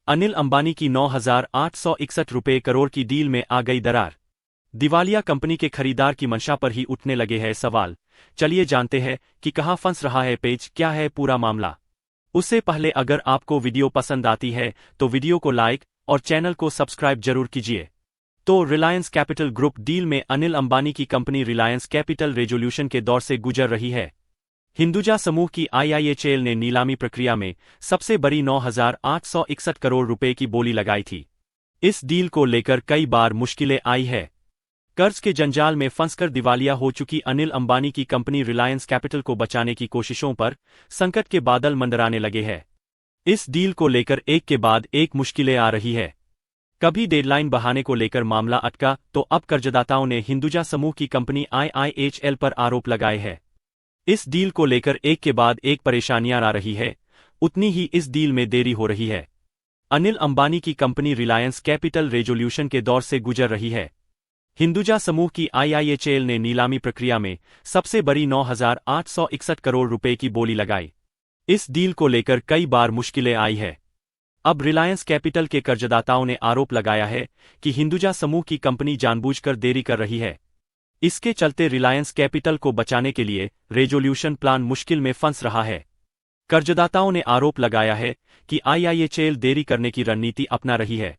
अनिल अंबानी की 9,861 रुपये करोड़ की डील में आ गई दरार। दिवालिया कंपनी के खरीदार की मंशा पर ही उठने लगे हैं सवाल। चलिए जानते हैं कि कहां फंस रहा है पेच, क्या है पूरा मामला। उससे पहले अगर आपको वीडियो पसंद आती है तो वीडियो को लाइक और चैनल को सब्सक्राइब जरूर कीजिए। तो रिलायंस कैपिटल ग्रुप डील में अनिल अंबानी की कंपनी रिलायंस कैपिटल रेजोल्यूशन के दौर से गुजर रही है। हिंदुजा समूह की IIHL ने नीलामी प्रक्रिया में सबसे बड़ी 9,861 करोड़ रुपए की बोली लगाई थी। इस डील को लेकर कई बार मुश्किलें आई है। कर्ज के जंजाल में फंसकर दिवालिया हो चुकी अनिल अंबानी की कंपनी रिलायंस कैपिटल को बचाने की कोशिशों पर संकट के बादल मंडराने लगे हैं। इस डील को लेकर एक के बाद एक मुश्किलें आ रही है। कभी डेडलाइन बढ़ाने को लेकर मामला अटका तो अब कर्जदाताओं ने हिंदुजा समूह की कंपनी IIHL पर आरोप लगाए हैं। इस डील को लेकर एक के बाद एक परेशानियां आ रही है, उतनी ही इस डील में देरी हो रही है। अनिल अंबानी की कंपनी रिलायंस कैपिटल रेजोल्यूशन के दौर से गुजर रही है। हिंदुजा समूह की IIHL ने नीलामी प्रक्रिया में सबसे बड़ी 9,861 करोड़ रुपए की बोली लगाई। इस डील को लेकर कई बार मुश्किलें आई है। अब रिलायंस कैपिटल के कर्जदाताओं ने आरोप लगाया है कि हिंदुजा समूह की कंपनी जानबूझकर देरी कर रही है। इसके चलते रिलायंस कैपिटल को बचाने के लिए रेजोल्यूशन प्लान मुश्किल में फंस रहा है। कर्जदाताओं ने आरोप लगाया है कि IIHL देरी करने की रणनीति अपना रही है।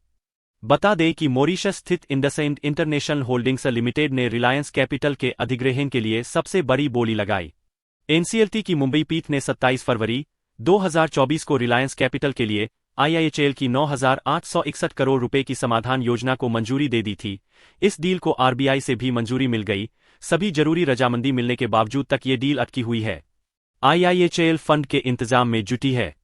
बता दें कि मॉरिशस स्थित इंडसइंड इंटरनेशनल होल्डिंग्स लिमिटेड ने रिलायंस कैपिटल के अधिग्रहण के लिए सबसे बड़ी बोली लगाई। NCLT की मुंबई पीठ ने 27 फरवरी 2024 को रिलायंस कैपिटल के लिए IIHL की 9,861 करोड़ रुपए की समाधान योजना को मंजूरी दे दी थी। इस डील को RBI से भी मंजूरी मिल गई। सभी जरूरी रजामंदी मिलने के बावजूद तक ये डील अटकी हुई है। IIHL फंड के इंतजाम में जुटी है।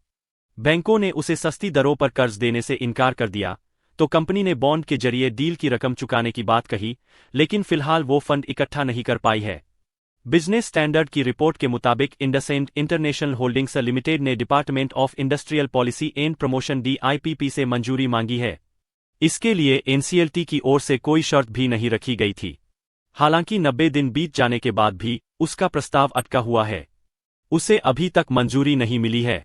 बैंकों ने उसे सस्ती दरों पर कर्ज देने से इनकार कर दिया, तो कंपनी ने बॉन्ड के जरिए डील की रकम चुकाने की बात कही, लेकिन फिलहाल वो फंड इकट्ठा नहीं कर पाई है। बिजनेस स्टैंडर्ड की रिपोर्ट के मुताबिक इंडसइंड इंटरनेशनल होल्डिंग्स लिमिटेड ने department of industrial policy and promotion DIPP से मंजूरी मांगी है। इसके लिए NCLT की ओर से कोई शर्त भी नहीं रखी गई थी। हालांकि 90 दिन बीत जाने के बाद भी उसका प्रस्ताव अटका हुआ है। उसे अभी तक मंजूरी नहीं मिली है।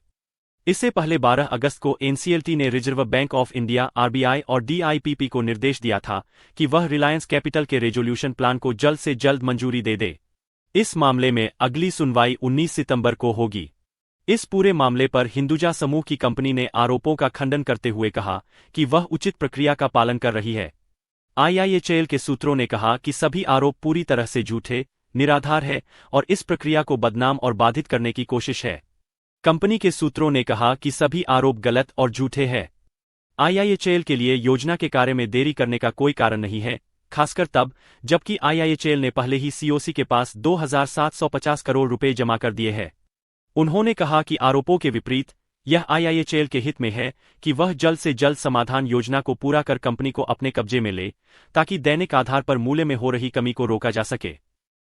इससे पहले 12 अगस्त को NCLT ने reserve bank of India RBI और DIPP को निर्देश दिया था कि वह रिलायंस कैपिटल के रेजोल्यूशन प्लान को जल्द से जल्द मंजूरी दे दे। इस मामले में अगली सुनवाई 19 सितंबर को होगी। इस पूरे मामले पर हिंदुजा समूह की कंपनी ने आरोपों का खंडन करते हुए कहा कि वह उचित प्रक्रिया का पालन कर रही है। IIHL के सूत्रों ने कहा कि सभी आरोप पूरी तरह से झूठे, निराधार है और इस प्रक्रिया को बदनाम और बाधित करने की कोशिश है। कंपनी के सूत्रों ने कहा कि सभी आरोप गलत और झूठे हैं। IIHL के लिए योजना के कार्य में देरी करने का कोई कारण नहीं है, खासकर तब जबकि IIHL ने पहले ही COC के पास 2,750 करोड़ रुपए जमा कर दिए हैं। उन्होंने कहा कि आरोपों के विपरीत यह IIHL के हित में है कि वह जल्द से जल्द समाधान योजना को पूरा कर कंपनी को अपने कब्जे में ले, ताकि दैनिक आधार पर मूल्य में हो रही कमी को रोका जा सके।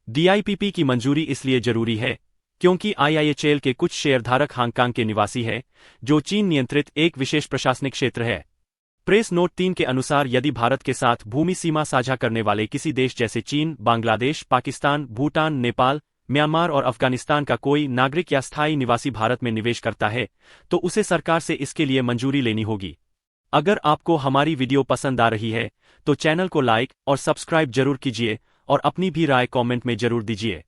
DIPP की मंजूरी इसलिए जरूरी है क्योंकि IIHL के कुछ शेयरधारक हांगकांग के निवासी हैं, जो चीन नियंत्रित एक विशेष प्रशासनिक क्षेत्र है। प्रेस नोट 3 के अनुसार यदि भारत के साथ भूमि सीमा साझा करने वाले किसी देश जैसे चीन, बांग्लादेश, पाकिस्तान, भूटान, नेपाल, म्यांमार और अफगानिस्तान का कोई नागरिक या स्थायी निवासी भारत में निवेश करता है, तो उसे सरकार से इसके लिए मंजूरी लेनी होगी। अगर आपको हमारी वीडियो पसंद आ रही है तो चैनल को लाइक और सब्सक्राइब जरूर कीजिए और अपनी भी राय कमेंट में जरूर दीजिए।